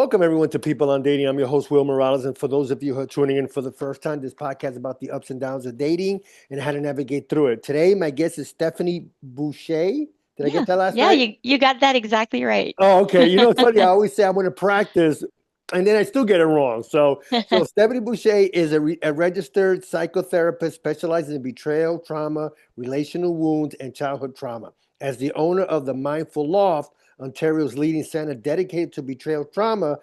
Welcome, everyone, to People on Dating. I'm your host, Will Morales. And for those of you who are tuning in for the first time, this podcast is about the ups and downs of dating and how to navigate through it. Today, my guest is Stephanie Boucher. Did I Yeah. get that last Yeah, right? you got that exactly right. Oh, okay. You know, it's funny. I always say I want to practice, and then I still get it wrong. So Stephanie Boucher is a registered psychotherapist specializing in betrayal, trauma, relational wounds, and childhood trauma. As the owner of the Mindful Loft, Ontario's leading center dedicated to betrayal trauma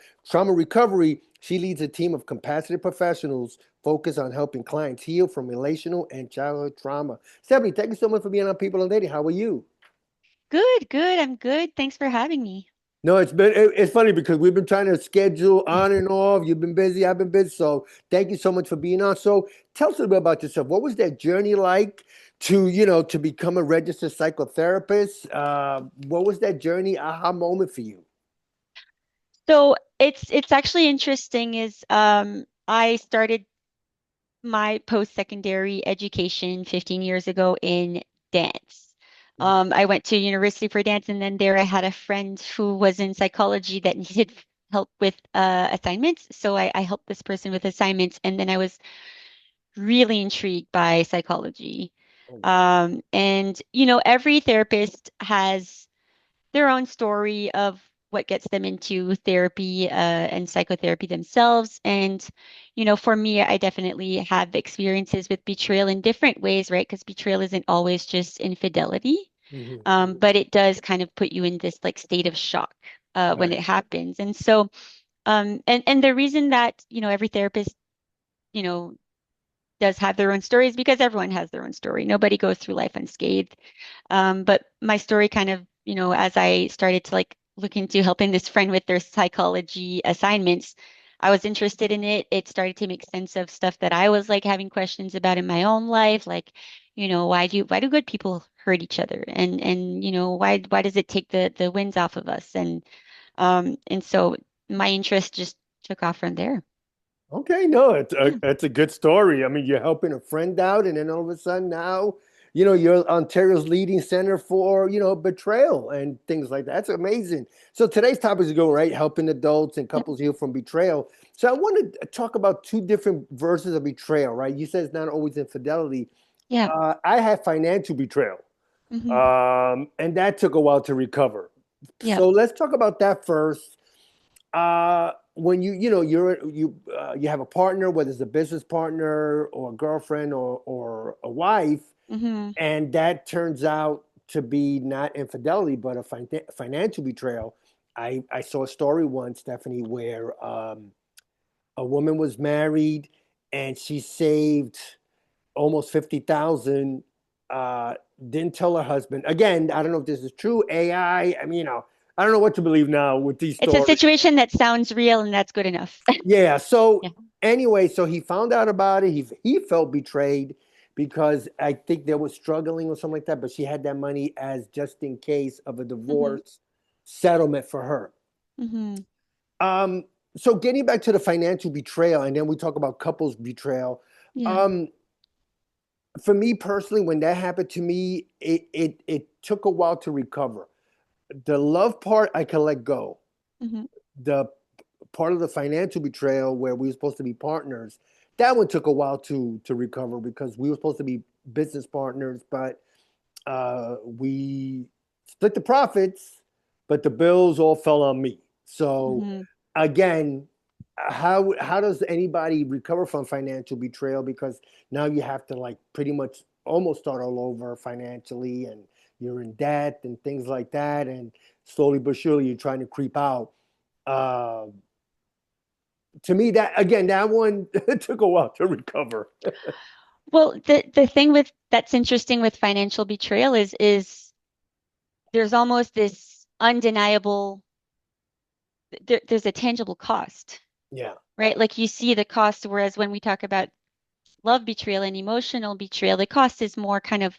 recovery, she leads a team of compassionate professionals focused on helping clients heal from relational and childhood trauma. Stephanie, thank you so much for being on People on Dating. How are you? Good, good. I'm good. Thanks for having me. No, it's funny because we've been trying to schedule on and off. You've been busy, I've been busy. So thank you so much for being on. So tell us a little bit about yourself. What was that journey like to become a registered psychotherapist? What was that journey aha moment for you? So it's actually interesting is I started my post-secondary education 15 years ago in dance. Mhm. I went to university for dance, and then there I had a friend who was in psychology that needed help with assignments. So I helped this person with assignments, and then I was really intrigued by psychology. Oh, And every therapist has their own story of what gets them into therapy and psychotherapy themselves. And, for me, I definitely have experiences with betrayal in different ways, right? Because betrayal isn't always just infidelity, mhm. but it does kind of put you in this like state of shock when Right. it happens. And so, and the reason that, every therapist, you know, does have their own stories because everyone has their own story. Nobody goes through life unscathed. But my story kind of, as I started to like look into helping this friend with their psychology assignments, I was interested in it. It started to make sense of stuff that I was like having questions about in my own life, like, why do good people hurt each other? And why does it take the winds off of us? And so my interest just took off from there. Okay, no, Yeah. it's a good story. I mean, you're helping a friend out, and then all of a sudden now, you're Ontario's leading center for, betrayal and things like that. That's amazing. So today's topic is going right, helping adults and Yep. couples heal from betrayal. So I want to talk about two different versions of betrayal, right? You said it's not always infidelity. Yeah. I had financial betrayal, Hmm. and that took a while to recover. Yep. So let's talk about that first. When you have a partner, whether it's a business partner or a girlfriend or a wife, Hmm. and that turns out to be not infidelity but a financial betrayal. I saw a story once, Stephanie, where a woman was married and she saved almost 50,000. uh didn't tell her husband. Again, I don't know if this is true. I mean, I don't know what to believe now with these It's a stories. situation that sounds real and that's good enough. Yeah. So Yeah. anyway, so he found out about it. He felt betrayed because I think they were struggling or something like that. But she had that money as just in case of a Hmm. divorce settlement for her. Hmm. Um. So getting back to the financial betrayal, and then we talk about couples betrayal. Yeah. Um. For me personally, when that happened to me, it took a while to recover. The love part I could let go. Hmm. The part of the financial betrayal where we were supposed to be partners, that one took a while to recover because we were supposed to be business partners, but we split the profits, but the bills all fell on me. So Hmm. again, how does anybody recover from financial betrayal? Because now you have to like pretty much almost start all over financially, and you're in debt and things like that, and slowly but surely you're trying to creep out. Uh, to me, that again, that one took a while to recover. Well, the thing with that's interesting with financial betrayal is there's almost this undeniable there's a tangible cost, Yeah, right? Like you see the cost, whereas when we talk about love betrayal and emotional betrayal, the cost is more kind of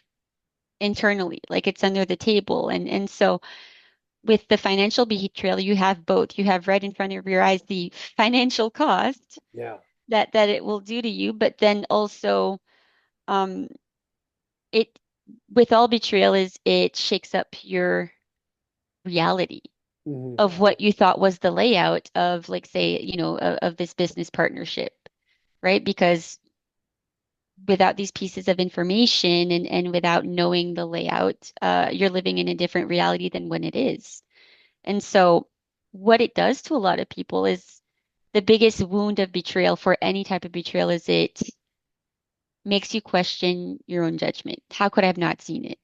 internally, like it's under the table. And so with the financial betrayal, you have both. You have right in front of your eyes the financial cost yeah. that it will do to you, but then also um it with all betrayal is it shakes up your reality. Mhm. of what you thought was the layout of, like, say, of this business partnership, right? Because without these pieces of information and without knowing the layout, you're living in a different reality than when it is. And so what it does to a lot of people is the biggest wound of betrayal for any type of betrayal is it makes you question your own judgment. How could I have not seen it?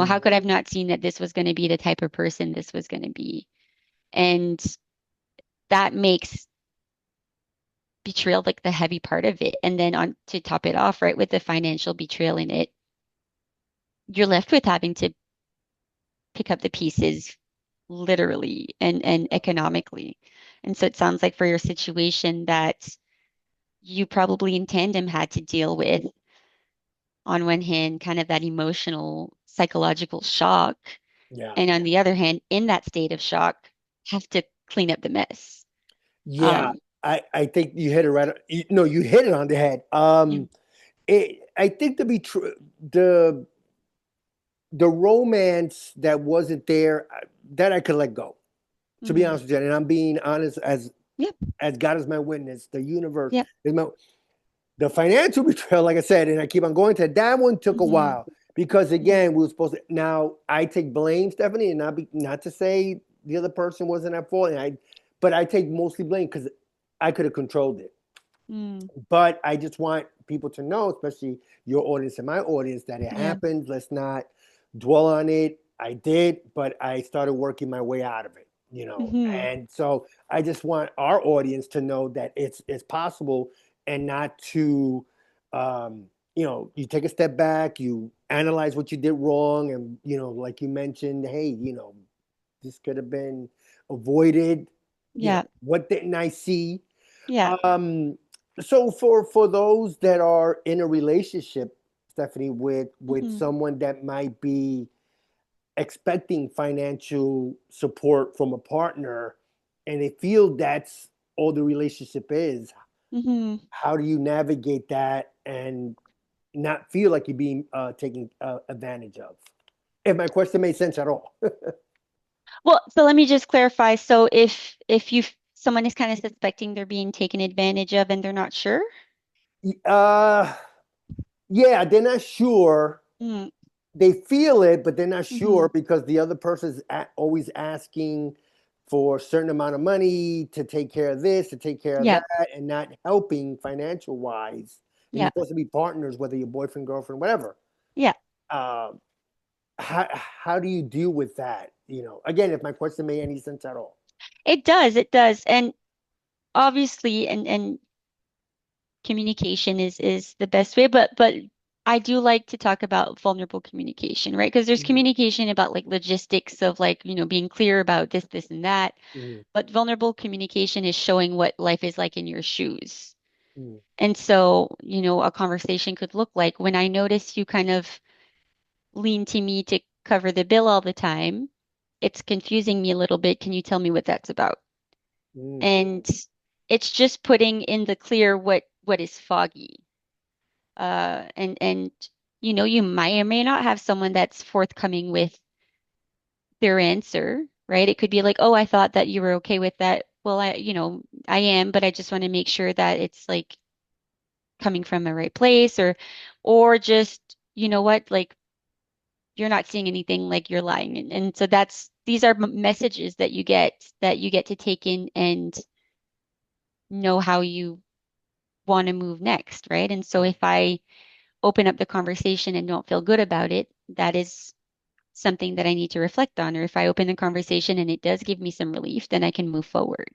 How Mm. could I have not seen that this was going to be the type of person this was going to be? And that makes betrayal like the heavy part of it. And then on to top it off, right, with the financial betrayal in it, you're left with having to pick up the pieces literally and economically. And so it sounds like for your situation that you probably in tandem had to deal with, on one hand, kind of that emotional, psychological shock, Yeah. and on the other hand, in that state of shock, have to clean up the mess. Yeah. Um, I think you hit it right. No, you hit it on the head. mm, I think to be true, the romance that wasn't there, that I could let go. To be mhm. honest with you, and I'm being honest Yep, as God is my witness, the universe yep, is my. The financial betrayal, like I said, and I keep on going to that one took a hmm while because hmm again, we were supposed to. Now I take blame, Stephanie, and not to say the other person wasn't at fault, but I take mostly blame because I could have controlled it. mm, But I just want people to know, especially your audience and my audience, that it yeah, happened. Let's not dwell on it. I did, but I started working my way out of it. hmm And so I just want our audience to know that it's possible and not to, you take a step back, you analyze what you did wrong, and like you mentioned, hey, this could have been avoided. yeah, What didn't I see? yeah, Um, so for those that are in a relationship, Stephanie, with hmm someone that might be expecting financial support from a partner, and they feel that's all the relationship is, hmm how do you navigate that and not feel like you're being taken advantage of? If my question made sense at all. Well, so let me just clarify. So if someone is kind of suspecting they're being taken advantage of and they're not sure. uh, yeah, they're not sure. Mm, They feel it, but they're not hmm sure because the other person's always asking for a certain amount of money to take care of this, to take care of Yeah, that, and not helping financial wise. And you're yeah, supposed to be partners, whether you're boyfriend, girlfriend, whatever. yeah. Uh, how do you deal with that? Again, if my question made any sense at all. It does, it does. And obviously, and communication is the best way, but I do like to talk about vulnerable communication, right? Because there's Mhm, communication about like logistics of like, being clear about this, and that. mhm, But vulnerable communication is showing what life is like in your shoes. mhm, And so, a conversation could look like when I notice you kind of lean to me to cover the bill all the time, it's confusing me a little bit. Can you tell me what that's about? mhm, And it's just putting in the clear what is foggy. And you might or may not have someone that's forthcoming with their answer, right? It could be like, "Oh, I thought that you were okay with that." Well, I am, but I just want to make sure that it's like coming from the right place, or just, what, like you're not seeing anything, like you're lying. And so these are messages that you get to take in and know how you want to move next, right? And so if I open up the conversation and don't feel good about it, that is something that I need to reflect on. Or if I open the conversation and it does give me some relief, then I can move forward.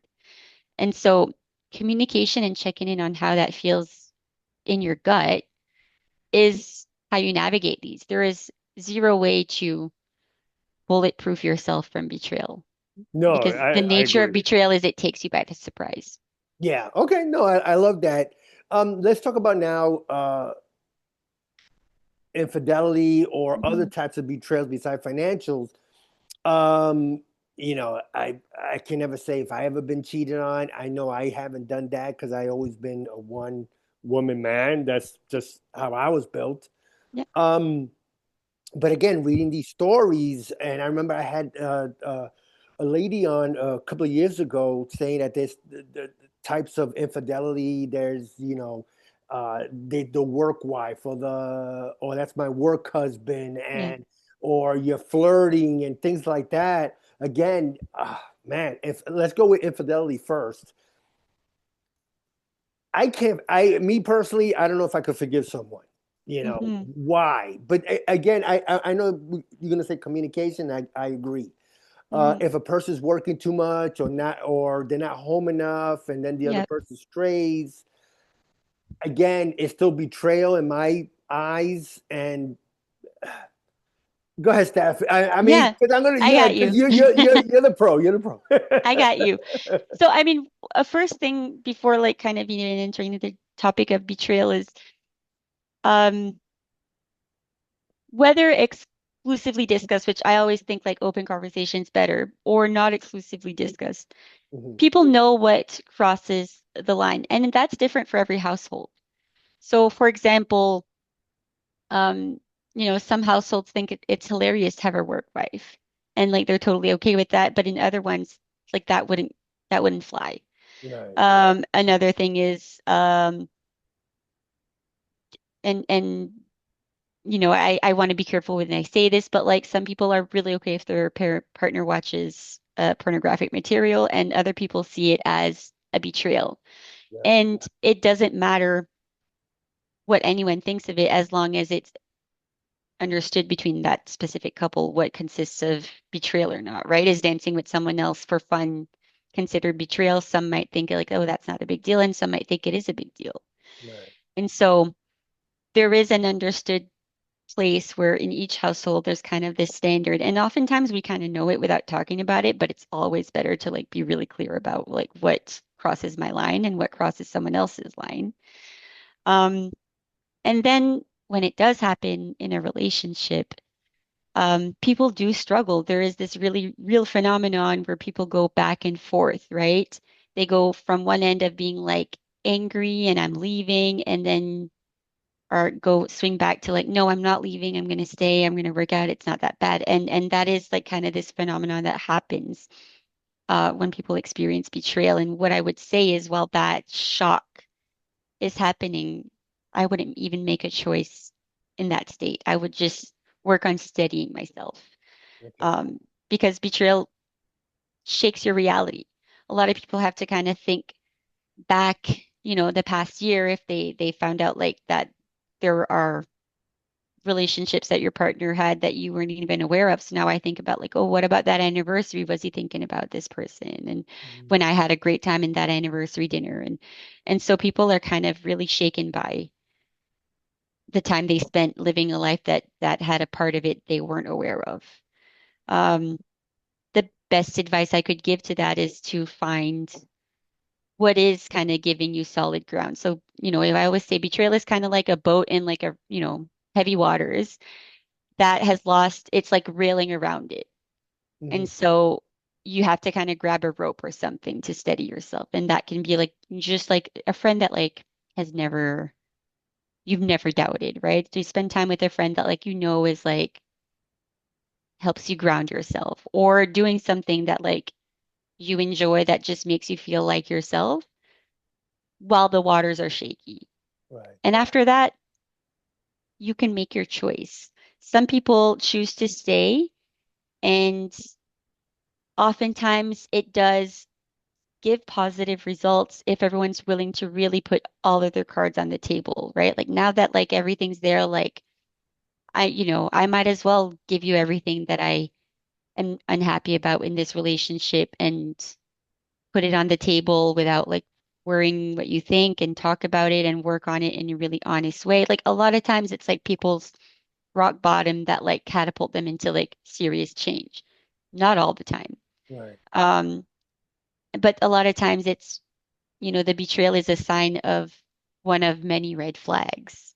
And so communication and checking in on how that feels in your gut is how you navigate these. There is zero way to bulletproof yourself from betrayal, No, because the I nature of agree. betrayal is it takes you by the surprise. Yeah. Okay. No, I love that. Let's talk about now infidelity or other Hmm types of betrayals besides financials. Um, I can never say if I ever been cheated on. I know I haven't done that because I always been a one woman man. That's just how I was built. Yeah. Um, but again, reading these stories, and I remember I had a lady on a couple of years ago saying that there's the types of infidelity. There's, the work wife or that's my work husband, Yeah. and or you're flirting and things like that. Again, man, if let's go with infidelity first. I can't. Me personally, I don't know if I could forgive someone. Hmm. Why? But again, I know you're gonna say communication. I agree. Hmm. If a person's working too much or not, or they're not home enough, and then the other Yep. person strays, again, it's still betrayal in my eyes. And go ahead, Steph. I mean, Yeah, because I'm gonna, I yeah, got because you. you're the pro. You're the pro. I got you. So, I mean, a first thing before like kind of even entering the topic of betrayal is um whether exclusively discussed, which I always think like open conversations better, or not exclusively discussed. Mhm. People know what crosses the line, and that's different for every household. So, for example, um, some households think it's hilarious to have a work wife, and like they're totally okay with that, but in other ones, like that wouldn't fly. Right. Another thing is, and I want to be careful when I say this, but like some people are really okay if their partner watches pornographic material, and other people see it as a betrayal. Yeah. And it doesn't matter what anyone thinks of it as long as it's understood between that specific couple what consists of betrayal or not, right? Is dancing with someone else for fun considered betrayal? Some might think like, oh, that's not a big deal, and some might think it is a big deal. Right. And so there is an understood place where in each household there's kind of this standard. And oftentimes we kind of know it without talking about it, but it's always better to like be really clear about like what crosses my line and what crosses someone else's line. Um, and then when it does happen in a relationship, people do struggle. There is this really real phenomenon where people go back and forth, right? They go from one end of being like angry and I'm leaving, and then or go swing back to like, no, I'm not leaving. I'm going to stay. I'm going to work out. It's not that bad. And that is like kind of this phenomenon that happens when people experience betrayal. And what I would say is, while that shock is happening, I wouldn't even make a choice in that state. I would just work on steadying myself Okay. um, because betrayal shakes your reality. A lot of people have to kind of think back, the past year if they found out like that there are relationships that your partner had that you weren't even aware of. So now I think about like, oh, what about that anniversary? Was he thinking about this person? And Mhm. when I had a great time in that anniversary dinner. And so people are kind of really shaken by the time they spent living a life that had a part of it they weren't aware of. Um, the best advice I could give to that is to find what is kind of giving you solid ground. So, if I always say betrayal is kind of like a boat in like a, heavy waters that has lost, it's like railing around it. Mhm. And so you have to kind of grab a rope or something to steady yourself. And that can be like just like a friend that like has never, you've never doubted, right? To spend time with a friend that like is like helps you ground yourself, or doing something that like you enjoy that just makes you feel like yourself while the waters are shaky. Right. And after that, you can make your choice. Some people choose to stay, and oftentimes it does give positive results if everyone's willing to really put all of their cards on the table, right? Like now that like everything's there, like I might as well give you everything that I am unhappy about in this relationship and put it on the table without like worrying what you think, and talk about it and work on it in a really honest way. Like a lot of times it's like people's rock bottom that like catapult them into like serious change. Not all the time. Right. Um, but a lot of times it's the betrayal is a sign of one of many red flags.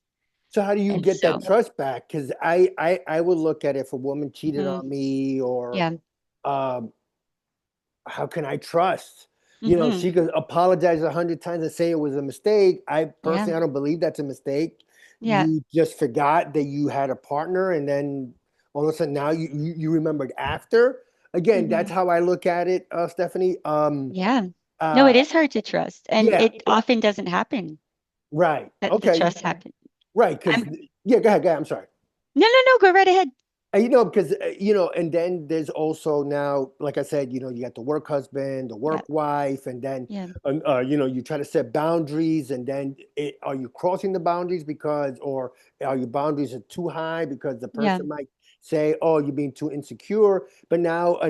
So how do you And get that so, trust back? Because I would look at if a woman cheated mhm, on me, or yeah, um, how can I trust? hmm, She could apologize 100 times and say it was a mistake. I yeah, personally, I don't believe that's a mistake. yeah, You just forgot that you had a partner, and then all of a sudden now you remembered after. again, that's Hmm. how I look at it, Stephanie. Yeah. No, Uh, it is hard to trust, and yeah, it often doesn't happen right. that the Okay, trust happens. right. Because I'm yeah, go ahead, go ahead. I'm sorry. No, no, no, go right ahead. Because and then there's also now, like I said, you got the work husband, the Yeah, work wife, and then yeah, you try to set boundaries, and then are you crossing the boundaries or are your boundaries are too high because the yeah. person might say, "Oh, you're being too insecure." But now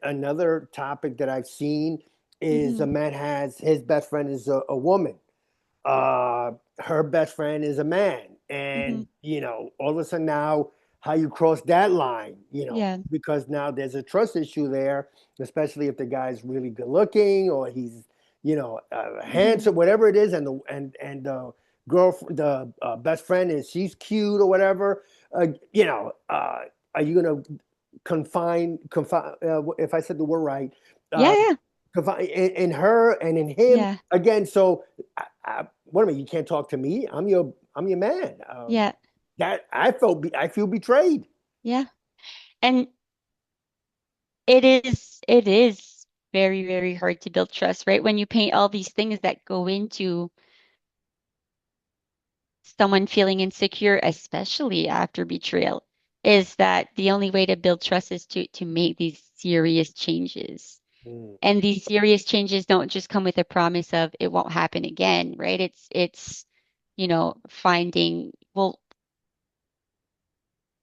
another topic that I've seen is a Hmm. man has his best friend is a woman, uh her best friend is a man, Hmm. and all of a sudden now how you cross that line, Yeah, because now there's a trust issue there, especially if the guy's really good looking or he's hmm. handsome, whatever it is, and the girl, the best friend is she's cute or whatever. Are you gonna confine if I said the word right, Yeah, uh yeah, confine in her and in him yeah, again. So what a minute, you can't talk to me. I'm your man. yeah, That I feel betrayed. yeah. And it is very, very hard to build trust, right? When you paint all these things that go into someone feeling insecure, especially after betrayal, is that the only way to build trust is to make these serious changes. Mm, And these serious changes don't just come with a promise of it won't happen again, right? It's finding, well,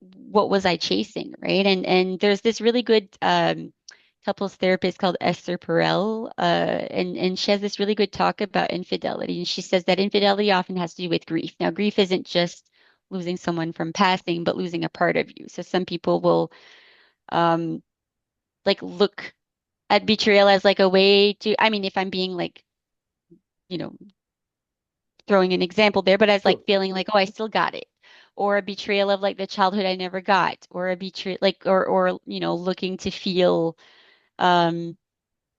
what was I chasing, right? And there's this really good couples therapist called Esther Perel, and she has this really good talk about infidelity. And she says that infidelity often has to do with grief. Now, grief isn't just losing someone from passing, but losing a part of you. So some people will um like look at betrayal as like a way to, I mean, if I'm being like, you know, throwing an example there, but as like sure. feeling like, oh, I still got it. Or a betrayal of like the childhood I never got, or a betrayal like or looking to feel um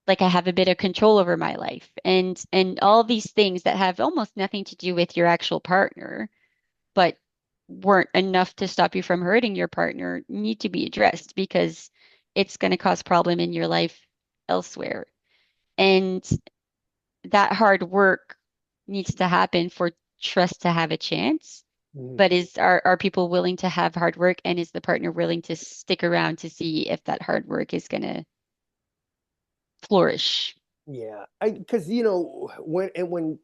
like I have a bit of control over my life. And all these things that have almost nothing to do with your actual partner, but weren't enough to stop you from hurting your partner need to be addressed because it's going to cause problem in your life elsewhere. And that hard work needs to happen for trust to have a chance. Mhm. But are people willing to have hard work, and is the partner willing to stick around to see if that hard work is going to flourish? Yeah, because when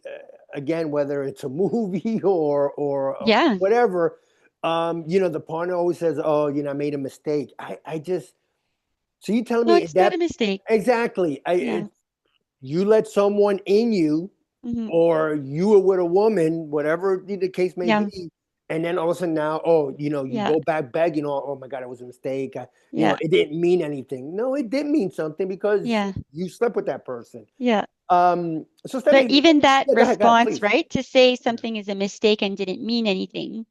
again, whether it's a movie or Yeah. whatever, the partner always says, "Oh, I made a mistake." I just so you telling No, me it's not a that mistake. exactly? Yeah. You let someone in you, Hmm. or you were with a woman, whatever the case may Yeah. be, and then all of a sudden now, oh, you Yeah. go back begging, oh my God, it was a mistake. Yeah. It didn't mean anything. No, it did mean something because Yeah. you slept with that person. Yeah. So But Stephanie, even that yeah, go ahead, response, please. right, to say Yeah. something is a mistake and didn't mean anything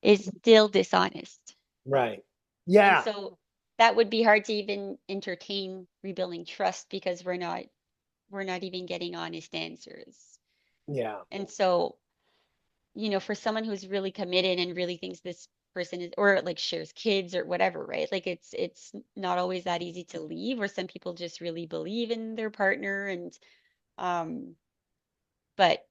is still dishonest. Right. And Yeah. so that would be hard to even entertain rebuilding trust because we're not even getting honest answers. Yeah. And so, for someone who's really committed and really thinks this person is, or like shares kids or whatever, right? Like it's not always that easy to leave, or some people just really believe in their partner and um but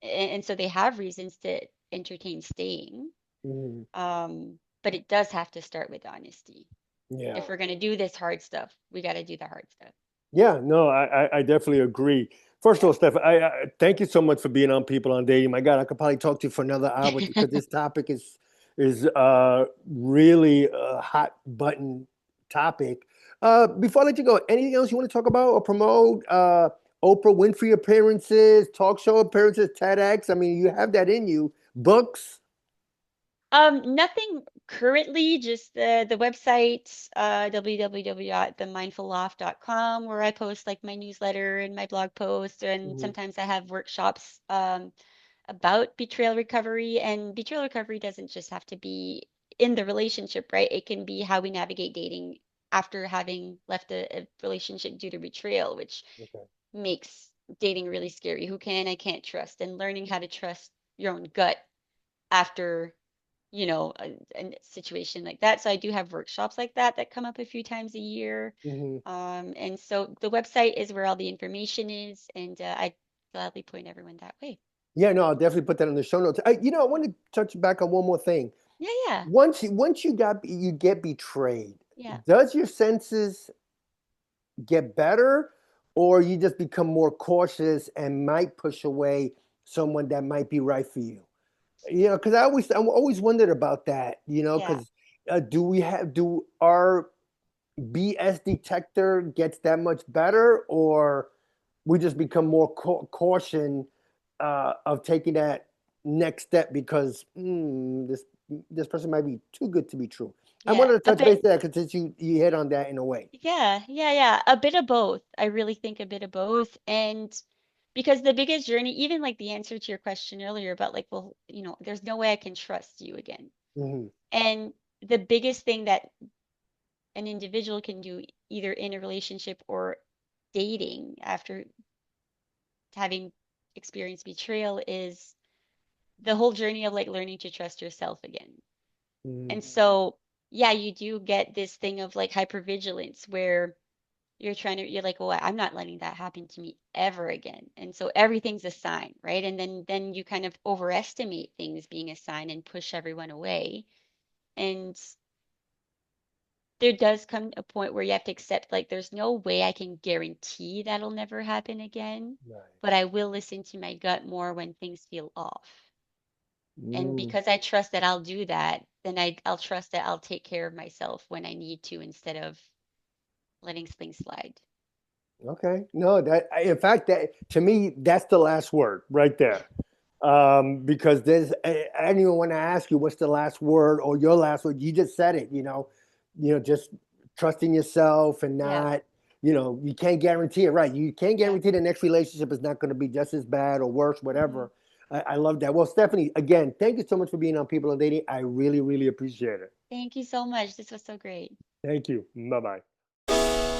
and so they have reasons to entertain staying. Mhm. But it does have to start with honesty. Yeah. If we're going to do this hard stuff, we got to do the hard stuff. Yeah, no, I definitely agree. First of Yeah. all, Steph, I thank you so much for being on People on Dating. My God, I could probably talk to you for another hour because this topic is really a hot button topic. Before I let you go, anything else you want to talk about or promote? Oprah Winfrey appearances, talk show appearances, TEDx. I mean, you have that in you. Books. Nothing currently, just the website, www.themindfulloft.com, where I post like my newsletter and my blog posts, and Mhm. sometimes I have workshops about betrayal recovery. And betrayal recovery doesn't just have to be in the relationship, right? It can be how we navigate dating after having left a relationship due to betrayal, which Okay. makes dating really scary. Who can I can't trust, and learning how to trust your own gut after a situation like that. So I do have workshops like that come up a few times a year. Hmm. And so the website is where all the information is, and I gladly point everyone that way. Yeah, no, I'll definitely put that in the show notes. I want to touch back on one more thing. Yeah, yeah, Once you get betrayed, yeah. does your senses get better, or you just become more cautious and might push away someone that might be right for you? Because I'm always wondered about that. Yeah. Because do our BS detector gets that much better, or we just become more caution of taking that next step because this person might be too good to be true. I Yeah, wanted to a touch base bit. there because since you hit on that in a way. Yeah, yeah, yeah. A bit of both. I really think a bit of both. And because the biggest journey, even like the answer to your question earlier about like, well, there's no way I can trust you again. Hmm. And the biggest thing that an individual can do, either in a relationship or dating after having experienced betrayal, is the whole journey of like learning to trust yourself again. Hmm. And so, yeah, you do get this thing of like hypervigilance where you're like, well, I'm not letting that happen to me ever again. And so everything's a sign, right? And then you kind of overestimate things being a sign and push everyone away. And there does come a point where you have to accept, like, there's no way I can guarantee that'll never happen again, Right. but I will listen to my gut more when things feel off. And Mm. because I trust that I'll do that, then I'll trust that I'll take care of myself when I need to instead of letting things slide. Okay. No, in fact, that to me, that's the last word right there. Because I don't even want to ask you what's the last word or your last word. You just said it. Just trusting yourself and Yeah, not. You can't guarantee it, right? You can't yeah. guarantee the next relationship is not going to be just as bad or worse, Hmm. whatever. I love that. Well, Stephanie, again, thank you so much for being on People and Dating. I really, really appreciate it. Thank you so much. This was so great. Thank you. Bye bye.